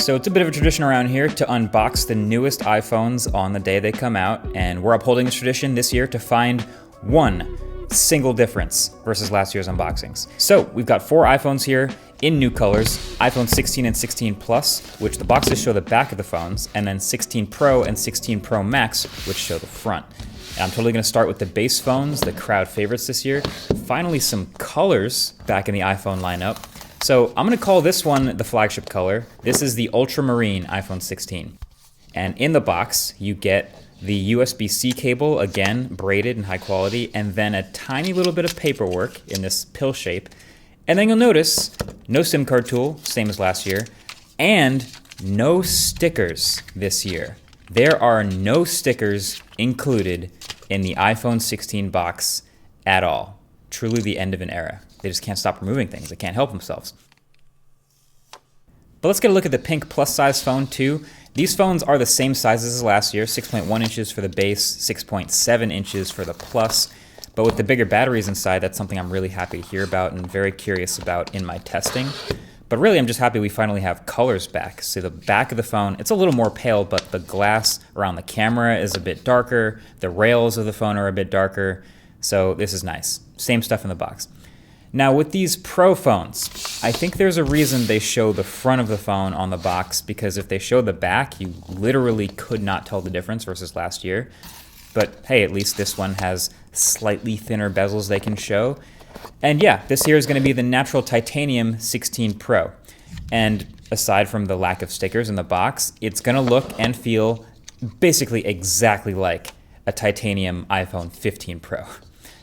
So it's a bit of a tradition around here to unbox the newest iPhones on the day they come out, and we're upholding this tradition this year to find one single difference versus last year's unboxings. So we've got 4 iPhones here in new colors, iPhone 16 and 16 Plus, which the boxes show the back of the phones, and then 16 Pro and 16 Pro Max, which show the front. And I'm totally gonna start with the base phones, the crowd favorites this year. Finally, some colors back in the iPhone lineup. So I'm gonna call this one the flagship color. This is the ultramarine iPhone 16. And in the box, you get the USB-C cable, again, braided and high quality, and then a tiny little bit of paperwork in this pill shape. And then you'll notice no SIM card tool, same as last year, and no stickers this year. There are no stickers included in the iPhone 16 box at all. Truly the end of an era. They just can't stop removing things. They can't help themselves. But let's get a look at the pink plus size phone too. These phones are the same sizes as last year, 6.1 inches for the base, 6.7 inches for the plus. But with the bigger batteries inside, that's something I'm really happy to hear about and very curious about in my testing. But really, I'm just happy we finally have colors back. So the back of the phone, it's a little more pale, but the glass around the camera is a bit darker. The rails of the phone are a bit darker. So this is nice. Same stuff in the box. Now with these Pro phones, I think there's a reason they show the front of the phone on the box, because if they show the back, you literally could not tell the difference versus last year. But hey, at least this one has slightly thinner bezels they can show. And yeah, this here is going to be the natural titanium 16 Pro. And aside from the lack of stickers in the box, it's going to look and feel basically exactly like a titanium iPhone 15 Pro.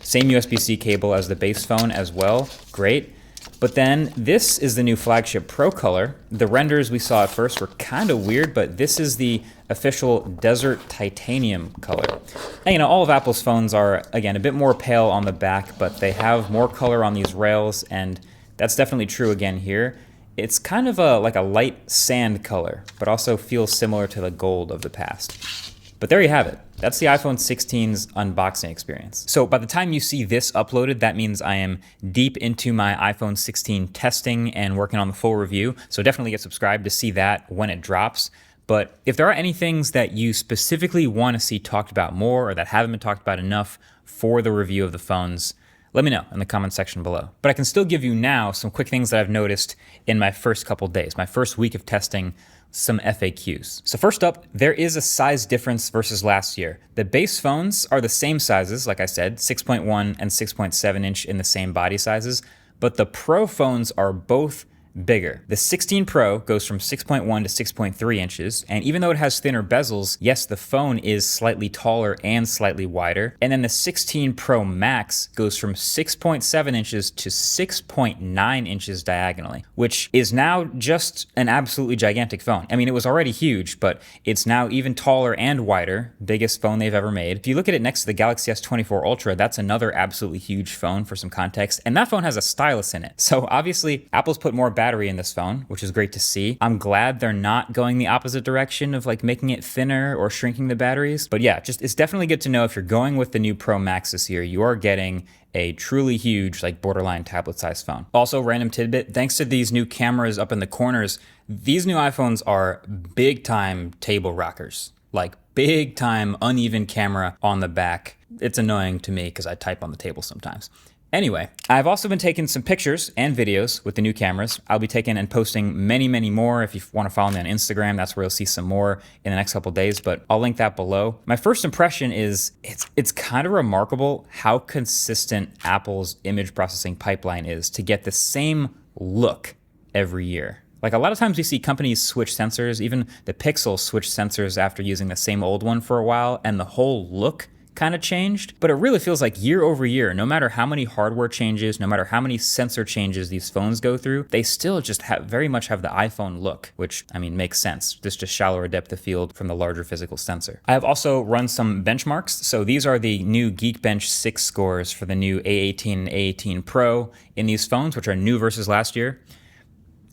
Same USB-C cable as the base phone as well, great. But then this is the new flagship Pro color. The renders we saw at first were kind of weird, but this is the official desert titanium color. And you know, all of Apple's phones are, again, a bit more pale on the back, but they have more color on these rails, and that's definitely true again here. It's kind of like a light sand color, but also feels similar to the gold of the past. But there you have it. That's the iPhone 16's unboxing experience. So by the time you see this uploaded, that means I am deep into my iPhone 16 testing and working on the full review. So definitely get subscribed to see that when it drops. But if there are any things that you specifically want to see talked about more or that haven't been talked about enough for the review of the phones, let me know in the comment section below. But I can still give you now some quick things that I've noticed in my first couple days, my first week of testing, some FAQs. So first up, there is a size difference versus last year. The base phones are the same sizes, like I said, 6.1 and 6.7 inch in the same body sizes, but the Pro phones are both bigger. The 16 Pro goes from 6.1 to 6.3 inches, and even though it has thinner bezels, yes, the phone is slightly taller and slightly wider. And then the 16 Pro Max goes from 6.7 inches to 6.9 inches diagonally, which is now just an absolutely gigantic phone. I mean, it was already huge, but it's now even taller and wider, biggest phone they've ever made. If you look at it next to the Galaxy S24 Ultra, that's another absolutely huge phone for some context, and that phone has a stylus in it. So obviously, Apple's put more battery in this phone, which is great to see. I'm glad they're not going the opposite direction of like making it thinner or shrinking the batteries. But yeah, just it's definitely good to know if you're going with the new Pro Max this year, you are getting a truly huge, like borderline tablet size phone. Also, random tidbit, thanks to these new cameras up in the corners, these new iPhones are big time table rockers. Like big time uneven camera on the back. It's annoying to me because I type on the table sometimes. Anyway, I've also been taking some pictures and videos with the new cameras. I'll be taking and posting many, many more. If you want to follow me on Instagram, that's where you'll see some more in the next couple days, but I'll link that below. My first impression is it's kind of remarkable how consistent Apple's image processing pipeline is to get the same look every year. Like a lot of times we see companies switch sensors, even the Pixel switched sensors after using the same old one for a while, and the whole look kind of changed, but it really feels like year over year, no matter how many hardware changes, no matter how many sensor changes these phones go through, they still just very much have the iPhone look, which, I mean, makes sense. Just a shallower depth of field from the larger physical sensor. I have also run some benchmarks. So these are the new Geekbench 6 scores for the new A18 and A18 Pro in these phones, which are new versus last year.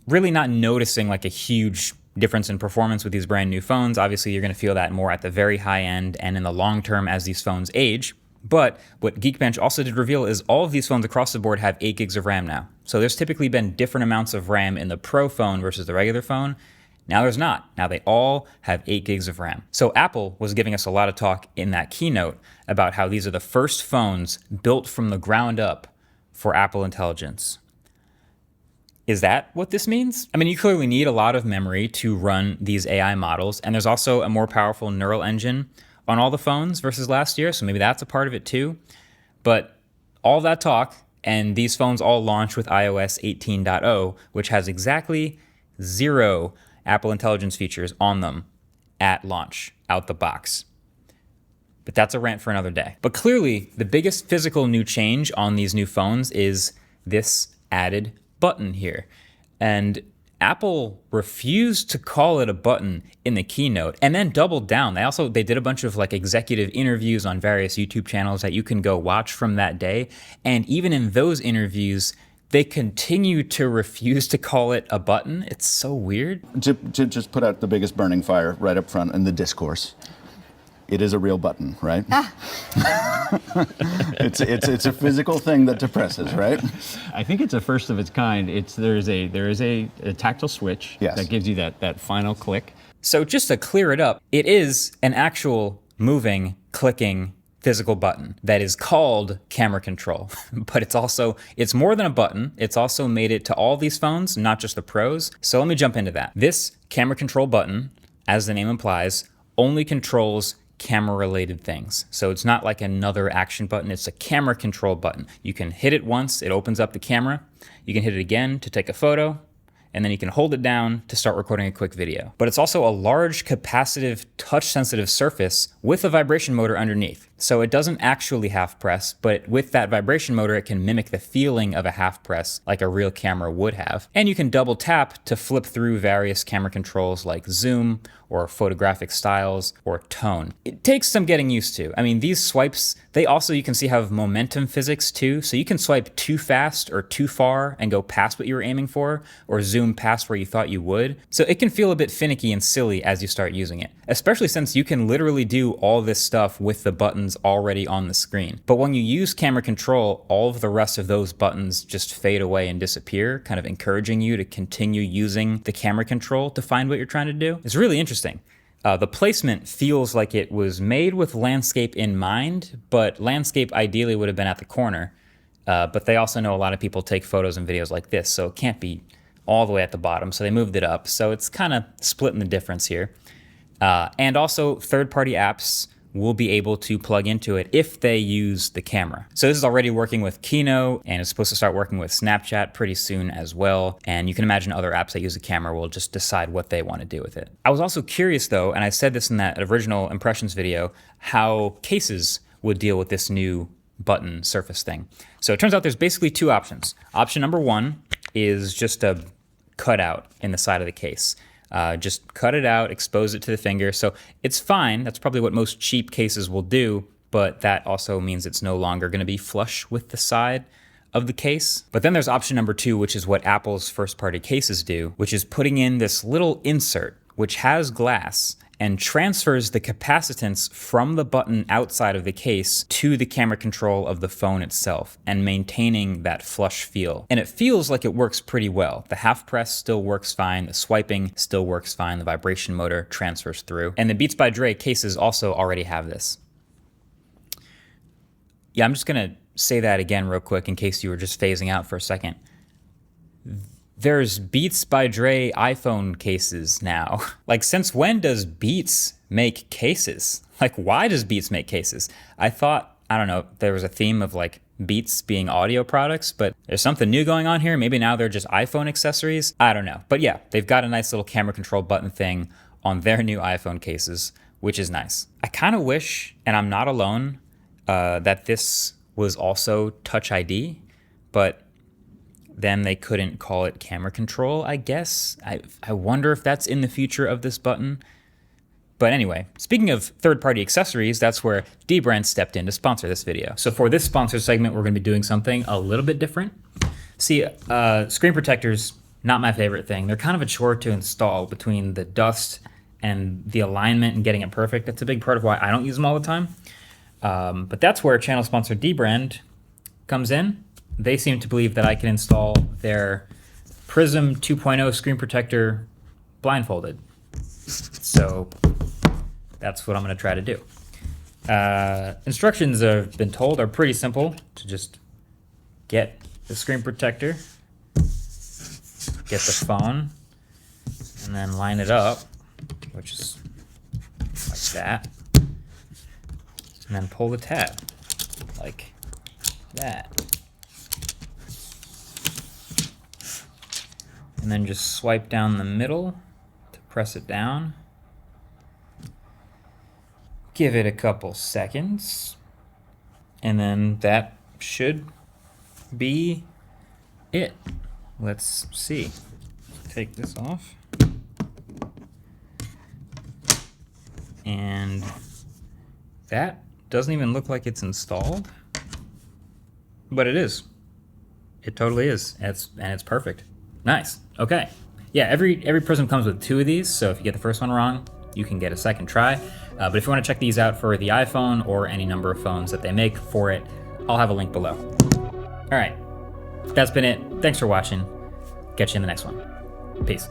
Really not noticing like a huge difference in performance with these brand new phones. Obviously, you're going to feel that more at the very high end and in the long term as these phones age. But what Geekbench also did reveal is all of these phones across the board have 8 gigs of RAM now. So there's typically been different amounts of RAM in the Pro phone versus the regular phone. Now there's not. Now they all have 8 gigs of RAM. So Apple was giving us a lot of talk in that keynote about how these are the first phones built from the ground up for Apple Intelligence. Is that what this means? I mean, you clearly need a lot of memory to run these AI models, and there's also a more powerful neural engine on all the phones versus last year, so maybe that's a part of it too. But all that talk, and these phones all launch with iOS 18.0, which has exactly 0 Apple Intelligence features on them at launch, out the box. But that's a rant for another day. But clearly, the biggest physical new change on these new phones is this added button here. And Apple refused to call it a button in the keynote and then doubled down. They did a bunch of like executive interviews on various YouTube channels that you can go watch from that day. And even in those interviews, they continue to refuse to call it a button. It's so weird. To just put out the biggest burning fire right up front in the discourse. It is a real button, right? It's a physical thing that depresses, right? I think it's a first of its kind. There is a tactile switch that gives you that final click. So just to clear it up, it is an actual moving, clicking physical button that is called camera control. But it's more than a button. It's also made it to all these phones, not just the Pros. So let me jump into that. This camera control button, as the name implies, only controls camera-related things. So it's not like another action button. It's a camera control button. You can hit it once, it opens up the camera. You can hit it again to take a photo, and then you can hold it down to start recording a quick video. But it's also a large capacitive touch-sensitive surface with a vibration motor underneath. So it doesn't actually half press, but with that vibration motor, it can mimic the feeling of a half press like a real camera would have. And you can double tap to flip through various camera controls like zoom or photographic styles or tone. It takes some getting used to. I mean, these swipes, they also, you can see, have momentum physics too. So you can swipe too fast or too far and go past what you were aiming for, or zoom past where you thought you would. So it can feel a bit finicky and silly as you start using it, especially since you can literally do all this stuff with the buttons already on the screen. But when you use camera control, all of the rest of those buttons just fade away and disappear, kind of encouraging you to continue using the camera control to find what you're trying to do. It's really interesting. The placement feels like it was made with landscape in mind, but landscape ideally would have been at the corner. But they also know a lot of people take photos and videos like this, so it can't be all the way at the bottom. So they moved it up. So it's kind of splitting the difference here. And also third-party apps will be able to plug into it if they use the camera. So this is already working with Kino, and it's supposed to start working with Snapchat pretty soon as well. And you can imagine other apps that use a camera will just decide what they want to do with it. I was also curious though, and I said this in that original impressions video, how cases would deal with this new button surface thing. So it turns out there's basically 2 options. Option number 1 is just a cutout in the side of the case. Just cut it out, expose it to the finger. So it's fine. That's probably what most cheap cases will do, but that also means it's no longer going to be flush with the side of the case. But then there's option number 2, which is what Apple's first-party cases do, which is putting in this little insert, which has glass and transfers the capacitance from the button outside of the case to the camera control of the phone itself and maintaining that flush feel. And it feels like it works pretty well. The half press still works fine, the swiping still works fine, the vibration motor transfers through. And the Beats by Dre cases also already have this. Yeah, I'm just gonna say that again real quick in case you were just phasing out for a second. There's Beats by Dre iPhone cases now. Like, since when does Beats make cases? Like, why does Beats make cases? I thought, I don't know, there was a theme of like Beats being audio products, but there's something new going on here. Maybe now they're just iPhone accessories. I don't know. But yeah, they've got a nice little camera control button thing on their new iPhone cases, which is nice. I kind of wish, and I'm not alone, that this was also Touch ID, but then they couldn't call it camera control, I guess. I wonder if that's in the future of this button. But anyway, speaking of third-party accessories, that's where dbrand stepped in to sponsor this video. So for this sponsor segment, we're going to be doing something a little bit different. See, screen protectors, not my favorite thing. They're kind of a chore to install between the dust and the alignment and getting it perfect. That's a big part of why I don't use them all the time. But that's where channel sponsor dbrand comes in. They seem to believe that I can install their Prism 2.0 screen protector blindfolded. So that's what I'm gonna try to do. Instructions I've been told are pretty simple. To just get the screen protector, get the phone, and then line it up, which is like that, and then pull the tab like that, and then just swipe down the middle to press it down. Give it a couple seconds, and then that should be it. Let's see. Take this off. And that doesn't even look like it's installed, but it is. It totally is. And it's perfect. Nice. Okay. Yeah, every Prism comes with 2 of these, so if you get the first one wrong, you can get a second try. But if you want to check these out for the iPhone or any number of phones that they make for it, I'll have a link below. All right. That's been it. Thanks for watching. Catch you in the next one. Peace.